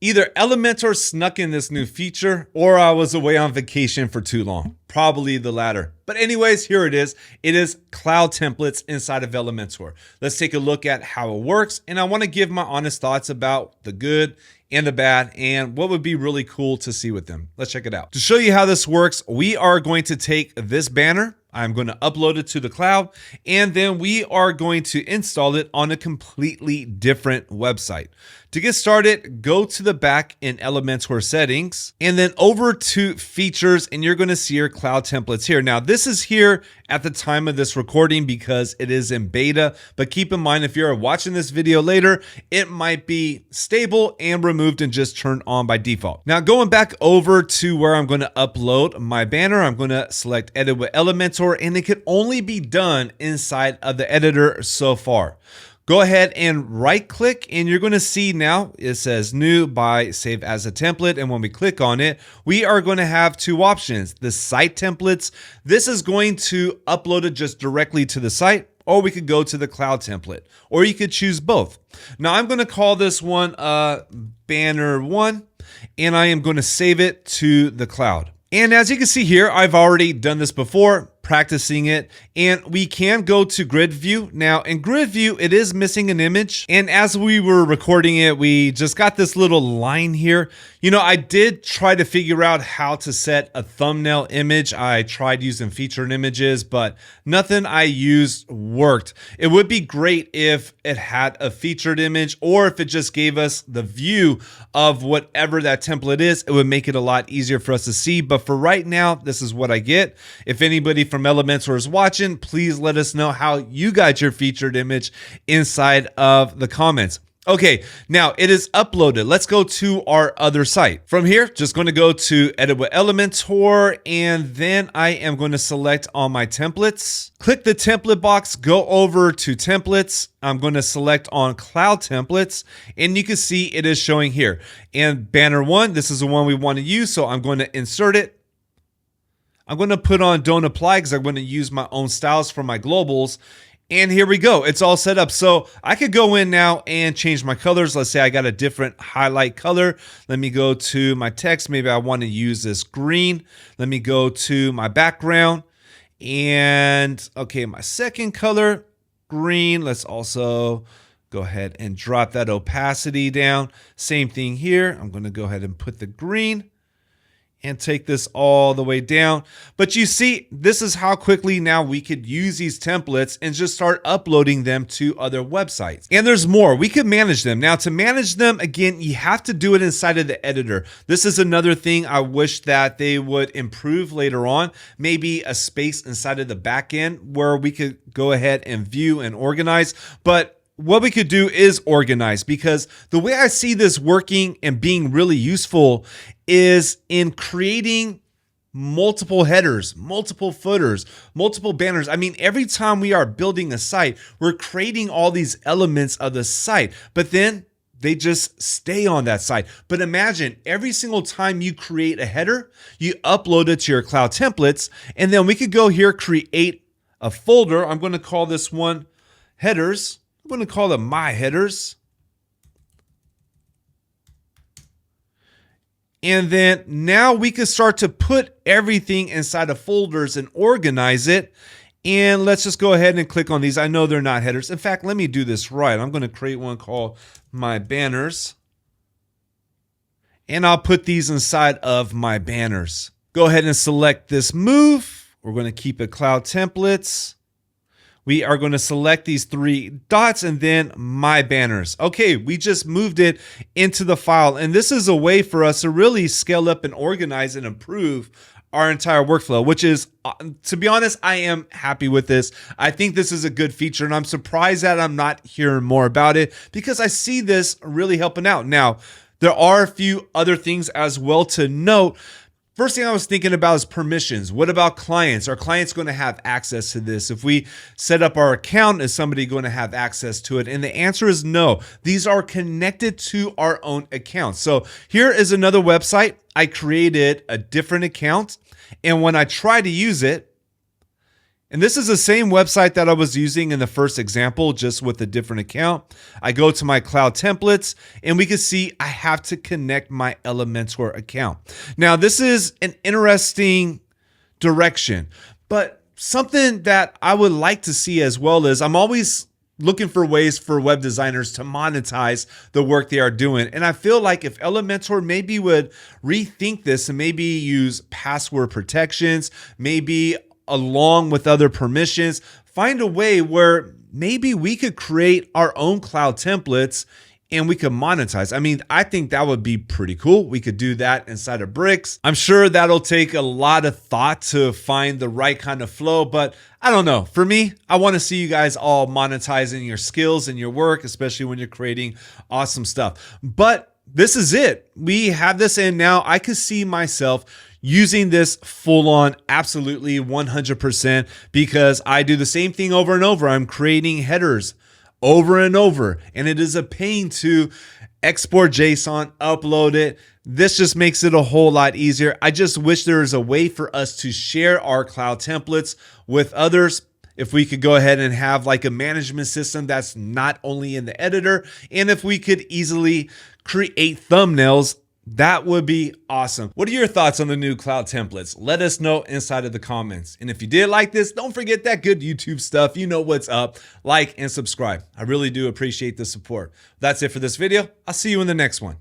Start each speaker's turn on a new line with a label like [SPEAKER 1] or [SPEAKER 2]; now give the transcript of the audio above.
[SPEAKER 1] Either Elementor snuck in this new feature or I was away on vacation for too long. Probably the latter. But anyways, here it is. It is cloud templates inside of Elementor. Let's take a look at how it works. And I want to give my honest thoughts about the good and the bad and what would be really cool to see with them. Let's check it out. To show you how this works, we are going to take this banner. I'm going to upload it to the cloud, and then we are going to install it on a completely different website. To get started, go to the back in Elementor settings and then over to features, and you're going to see your cloud templates here. Now, this is here at the time of this recording because it is in beta, but keep in mind if you're watching this video later, it might be stable and removed and just turned on by default. Now, going back over to where I'm going to upload my banner, I'm going to select Edit with Elementor, and it can only be done inside of the editor so far. Go ahead and right click, and you're going to see now it says new by save as a template. And when we click on it, we are going to have two options. The site templates, this is going to upload it just directly to the site, or we could go to the cloud template, or you could choose both. Now I'm going to call this one banner 1, and I am going to save it to the cloud. And as you can see here, I've already done this before, practicing it, and we can go to grid view. Now in grid view, it is missing an image. And as we were recording it, we just got this little line here. You know, I did try to figure out how to set a thumbnail image. I tried using featured images, but nothing I used worked. It would be great if it had a featured image, or if it just gave us the view of whatever that template is. It would make it a lot easier for us to see. But for right now, this is what I get. If anybody from Elementor is watching, please let us know how you got your featured image inside of the comments. Okay, now it is uploaded. Let's go to our other site. From here, just going to go to Edit with Elementor, and then I am going to select all my templates. Click the template box, go over to templates. I'm going to select on cloud templates, and you can see it is showing here. And banner 1, this is the one we want to use, so I'm going to insert it. I'm going to put on don't apply because I'm going to use my own styles for my globals. And here we go. It's all set up. So I could go in now and change my colors. Let's say I got a different highlight color. Let me go to my text. Maybe I want to use this green. Let me go to my background. And okay, my second color, green. Let's also go ahead and drop that opacity down. Same thing here. I'm going to go ahead and put the green and take this all the way down. But you see, this is how quickly now we could use these templates and just start uploading them to other websites. And there's more. We could manage them. Now, to manage them, again, you have to do it inside of the editor. This is another thing I wish that they would improve later on. Maybe a space inside of the back end where we could go ahead and view and organize. But what we could do is organize, because the way I see this working and being really useful is in creating multiple headers, multiple footers, multiple banners. I mean, every time we are building a site, we're creating all these elements of the site, but then they just stay on that site. But imagine every single time you create a header, you upload it to your cloud templates, and then we could go here, create a folder. I'm going to call this one headers. I'm going to call it my headers. And then now we can start to put everything inside of folders and organize it. And let's just go ahead and click on these. I know they're not headers. In fact, let me do this right. I'm going to create one called my banners. And I'll put these inside of my banners. Go ahead and select this move. We're going to keep it cloud templates. We are going to select these three dots and then my banners. Okay, we just moved it into the file. And this is a way for us to really scale up and organize and improve our entire workflow, which is, to be honest, I am happy with this. I think this is a good feature, and I'm surprised that I'm not hearing more about it because I see this really helping out. Now, there are a few other things as well to note. First thing I was thinking about is permissions. What about clients? Are clients going to have access to this? If we set up our account, is somebody going to have access to it? And the answer is no. These are connected to our own account. So here is another website. I created a different account, and when I try to use it, And this is the same website that I was using in the first example, just with a different account. I go to my cloud templates and we can see I have to connect my Elementor account. Now, this is an interesting direction, but something that I would like to see as well is I'm always looking for ways for web designers to monetize the work they are doing. And I feel like if Elementor maybe would rethink this and maybe use password protections, maybe along with other permissions, find a way where maybe we could create our own cloud templates and we could monetize. I mean, I think that would be pretty cool. We could do that inside of Bricks. I'm sure that'll take a lot of thought to find the right kind of flow, but I don't know. For me, I want to see you guys all monetizing your skills and your work, especially when you're creating awesome stuff. But this is it. We have this in now. I could see myself using this full on, absolutely 100%, because I do the same thing over and over. I'm creating headers over and over, and it is a pain to export JSON, upload it. This just makes it a whole lot easier. I just wish there was a way for us to share our cloud templates with others. If we could go ahead and have like a management system that's not only in the editor, and if we could easily create thumbnails, that would be awesome. What are your thoughts on the new cloud templates? Let us know inside of the comments. And if you did like this, don't forget that good YouTube stuff. You know what's up. Like and subscribe. I really do appreciate the support. That's it for this video. I'll see you in the next one.